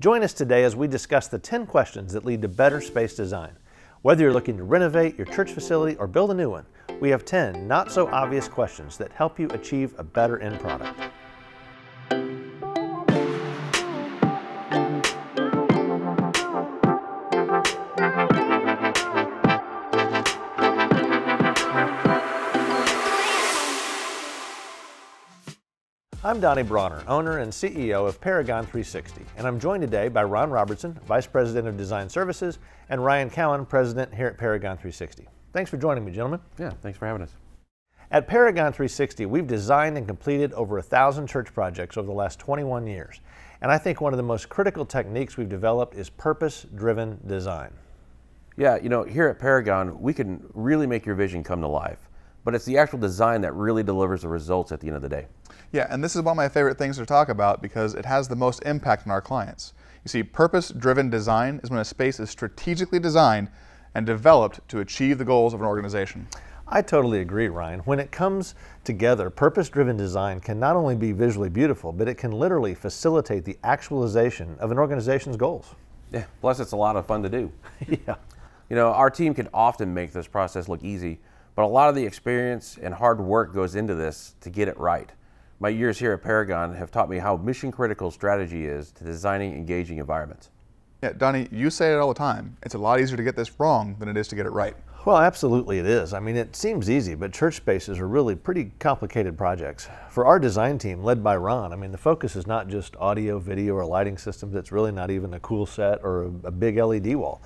Join us today as we discuss the 10 questions that lead to better space design. Whether you're looking to renovate your church facility or build a new one, we have 10 not-so-obvious questions that help you achieve a better end product. I'm Donnie Bronner, owner and CEO of Paragon 360, and I'm joined today by Ron Robertson, Vice President of Design Services, and Ryan Cowan, President here at Paragon 360. Thanks for joining me, gentlemen. Yeah, thanks for having us. At Paragon 360, we've designed and completed over 1,000 church projects over the last 21 years, and I think one of the most critical techniques we've developed is purpose-driven design. Yeah, here at Paragon, we can really make your vision come to life, but it's the actual design that really delivers the results at the end of the day. Yeah, and this is one of my favorite things to talk about because it has the most impact on our clients. You see, purpose-driven design is when a space is strategically designed and developed to achieve the goals of an organization. I totally agree, Ryan. When it comes together, purpose-driven design can not only be visually beautiful, but it can literally facilitate the actualization of an organization's goals. Yeah, plus it's a lot of fun to do. Yeah. Our team can often make this process look easy, but a lot of the experience and hard work goes into this to get it right. My years here at Paragon have taught me how mission-critical strategy is to designing engaging environments. Yeah, Donnie, you say it all the time. It's a lot easier to get this wrong than it is to get it right. Well, absolutely it is. I mean, it seems easy, but church spaces are really pretty complicated projects. For our design team, led by Ron, I mean, the focus is not just audio, video, or lighting systems. It's really not even a cool set or a big LED wall.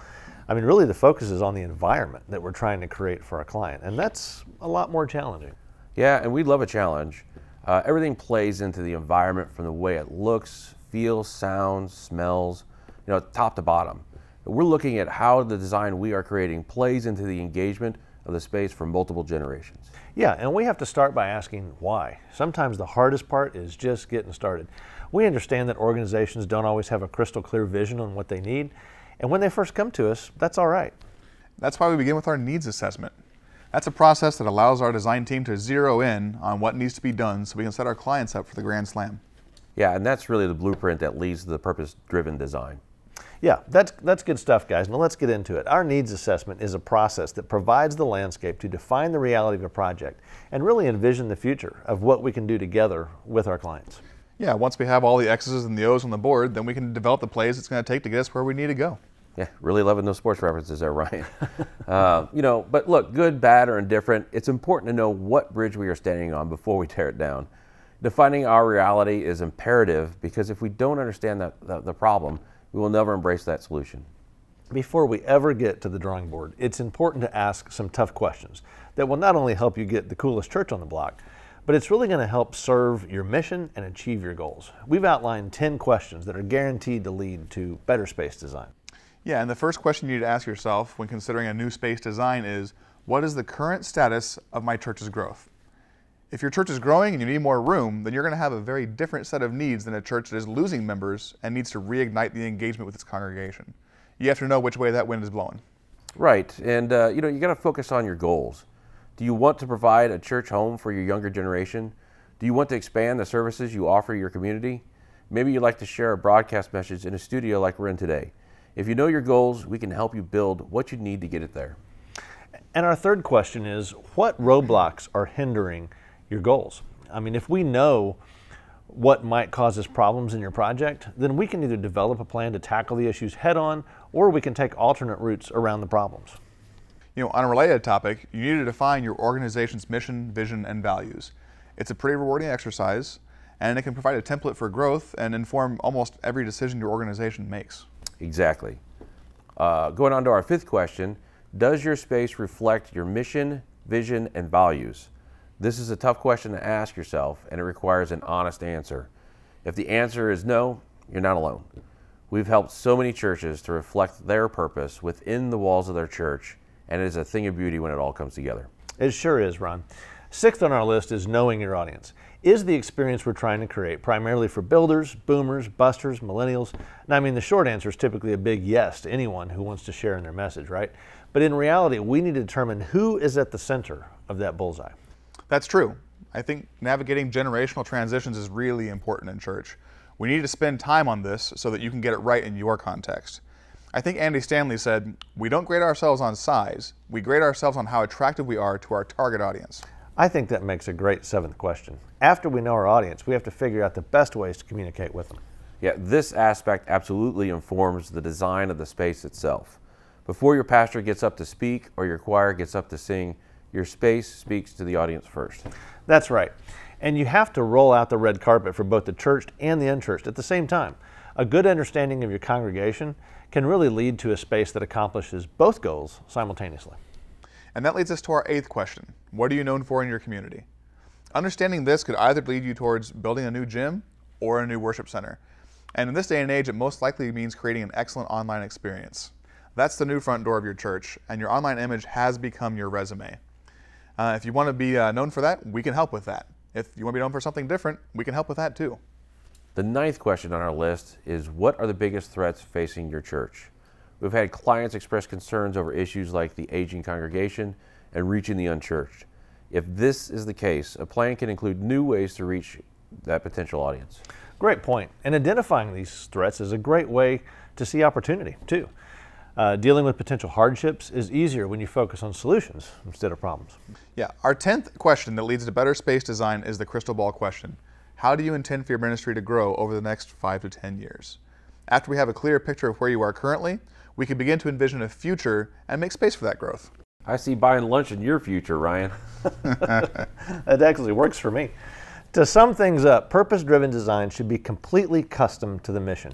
I mean, really the focus is on the environment that we're trying to create for our client, and that's a lot more challenging. Yeah, and we love a challenge. Everything plays into the environment from the way it looks, feels, sounds, smells, top to bottom. We're looking at how the design we are creating plays into the engagement of the space for multiple generations. Yeah, and we have to start by asking why. Sometimes the hardest part is just getting started. We understand that organizations don't always have a crystal clear vision on what they need, and when they first come to us, that's all right. That's why we begin with our needs assessment. That's a process that allows our design team to zero in on what needs to be done so we can set our clients up for the grand slam. Yeah, and that's really the blueprint that leads to the purpose-driven design. Yeah, that's good stuff, guys. Now let's get into it. Our needs assessment is a process that provides the landscape to define the reality of a project and really envision the future of what we can do together with our clients. Yeah, once we have all the X's and the O's on the board, then we can develop the plays it's going to take to get us where we need to go. Yeah, really loving those sports references there, Ryan. But look, good, bad, or indifferent, it's important to know what bridge we are standing on before we tear it down. Defining our reality is imperative because if we don't understand the problem, we will never embrace that solution. Before we ever get to the drawing board, it's important to ask some tough questions that will not only help you get the coolest church on the block, but it's really going to help serve your mission and achieve your goals. We've outlined 10 questions that are guaranteed to lead to better space design. Yeah, and the first question you need to ask yourself when considering a new space design is, what is the current status of my church's growth? If your church is growing and you need more room, then you're going to have a very different set of needs than a church that is losing members and needs to reignite the engagement with its congregation. You have to know which way that wind is blowing. Right, and you got to focus on your goals. Do you want to provide a church home for your younger generation? Do you want to expand the services you offer your community? Maybe you'd like to share a broadcast message in a studio like we're in today. If you know your goals, we can help you build what you need to get it there. And our third question is, what roadblocks are hindering your goals? I mean, if we know what might cause us problems in your project, then we can either develop a plan to tackle the issues head on, or we can take alternate routes around the problems. On a related topic, you need to define your organization's mission, vision, and values. It's a pretty rewarding exercise, and it can provide a template for growth and inform almost every decision your organization makes. Exactly. Going on to our fifth question, does your space reflect your mission, vision, and values? This is a tough question to ask yourself, and it requires an honest answer. If the answer is no, you're not alone. We've helped so many churches to reflect their purpose within the walls of their church, and it is a thing of beauty when it all comes together. It sure is, Ron. Sixth on our list is knowing your audience. Is the experience we're trying to create primarily for builders, boomers, busters, millennials? Now, I mean, the short answer is typically a big yes to anyone who wants to share in their message, right? But in reality, we need to determine who is at the center of that bullseye. That's true. I think navigating generational transitions is really important in church. We need to spend time on this so that you can get it right in your context. I think Andy Stanley said, "We don't grade ourselves on size, we grade ourselves on how attractive we are to our target audience." I think that makes a great seventh question. After we know our audience, we have to figure out the best ways to communicate with them. Yeah, this aspect absolutely informs the design of the space itself. Before your pastor gets up to speak or your choir gets up to sing, your space speaks to the audience first. That's right. And you have to roll out the red carpet for both the churched and the unchurched at the same time. A good understanding of your congregation can really lead to a space that accomplishes both goals simultaneously. And that leads us to our eighth question. What are you known for in your community? Understanding this could either lead you towards building a new gym or a new worship center. And in this day and age, it most likely means creating an excellent online experience. That's the new front door of your church, and your online image has become your resume. If you want to be known for that, we can help with that. If you want to be known for something different, we can help with that too. The ninth question on our list is, what are the biggest threats facing your church? We've had clients express concerns over issues like the aging congregation and reaching the unchurched. If this is the case, a plan can include new ways to reach that potential audience. Great point. And identifying these threats is a great way to see opportunity too. Dealing with potential hardships is easier when you focus on solutions instead of problems. Yeah, our 10th question that leads to better space design is the crystal ball question. How do you intend for your ministry to grow over the next 5 to 10 years? After we have a clear picture of where you are currently, we can begin to envision a future and make space for that growth. I see buying lunch in your future, Ryan. That actually works for me. To sum things up, purpose-driven design should be completely custom to the mission.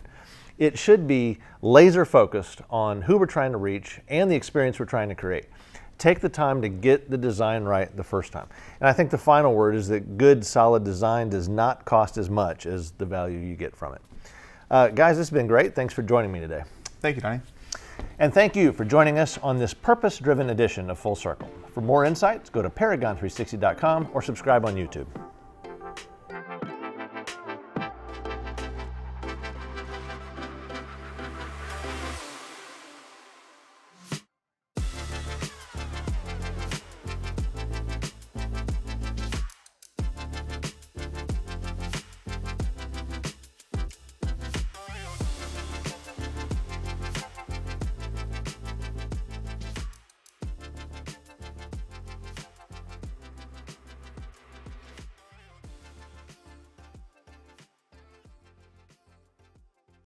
It should be laser focused on who we're trying to reach and the experience we're trying to create. Take the time to get the design right the first time. And I think the final word is that good, solid design does not cost as much as the value you get from it. Guys, this has been great. Thanks for joining me today. Thank you, Donnie. And thank you for joining us on this purpose-driven edition of Full Circle. For more insights, go to paragon360.com or subscribe on YouTube.